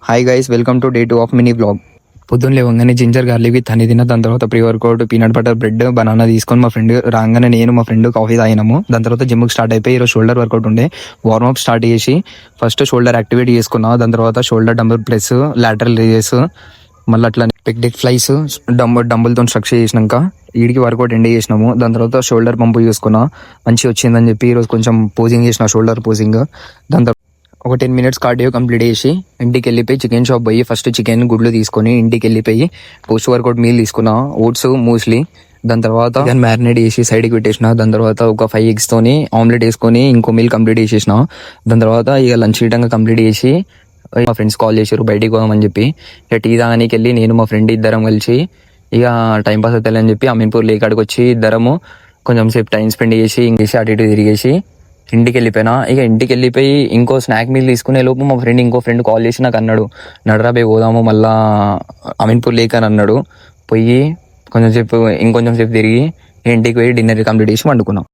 Hi guys, welcome to day 2 of mini blog. పొద్దున్న లేవగానే ginger garlic with honey తిన్న. దాని తర్వాత pre workout peanut butter bread banana తీసుకొని మా ఫ్రెండ్ రాగానే నేను మా ఫ్రెండ్ కాఫీ తాగినాము. దాని తర్వాత జిమ్కి స్టార్ట్ అయిపోయి ఈరోజు షోల్డర్ వర్కౌట్ ఉండే. వార్మప్ స్టార్ట్ చేసి ఫస్ట్ షోల్డర్ యాక్టివేట్ చేసుకున్నా. దాని తర్వాత shoulder dumbbell press, lateral raises, మళ్ళీ అట్లా పెక్ ఫ్లైస్ డంబుల్తో స్ట్రక్చర్ చేసినాక వీడికి వర్కౌట్ ఎండ్ చేసినాము. దాని తర్వాత షోల్డర్ పంపు చేసుకున్నా. మంచిగా వచ్చిందని చెప్పి ఈరోజు కొంచెం పోజింగ్ చేసిన, షోల్డర్ పోజింగ్. దాని తర్వాత ఒక 10 minutes కార్డియో కంప్లీట్ చేసి ఇంటికి వెళ్ళిపోయి చికెన్ షాప్ పోయి ఫస్ట్ చికెన్ గుడ్లు తీసుకొని ఇంటికి వెళ్ళిపోయి పోస్ట్ వర్కౌట్ మీల్ తీసుకున్నా, ఓట్స్ మూస్లీ. దాని తర్వాత మ్యారినేట్ చేసి సైడ్కి పెట్టేసిన. దాని తర్వాత ఒక 5 eggs తోని ఆమ్లెట్ వేసుకొని ఇంకో మీల్ కంప్లీట్ చేసేసిన. దాని తర్వాత ఇక లంచ్ గిటంగా కంప్లీట్ చేసి మా ఫ్రెండ్స్ కాల్ చేశారు బయటికి పోదామని చెప్పి. ఇక టీ తాగానికి వెళ్ళి నేను మా ఫ్రెండ్ ఇద్దరం కలిసి ఇక టైంపాస్ అవుతాయి అని చెప్పి అమీన్పూర్ లేక్ కాడికి వచ్చి ఇద్దరము కొంచెం సేపు టైం స్పెండ్ చేసి ఇంకేసి అటు ఇటు తిరిగేసి ఇంటికి వెళ్ళిపోయినా. ఇక ఇంటికి వెళ్ళిపోయి ఇంకో స్నాక్ మీల్ తీసుకునే లోపు మా ఫ్రెండ్ ఇంకో ఫ్రెండ్ కాల్ చేసి నాకు అన్నాడు, నడరాబే పోదాము మళ్ళా అమీన్పూర్ లేక్ అని అన్నాడు. పోయి ఇంకొంచెం సేపు తిరిగి ఇంటికి పోయి డిన్నర్ కంప్లీట్ చేసి వండుకున్నాం.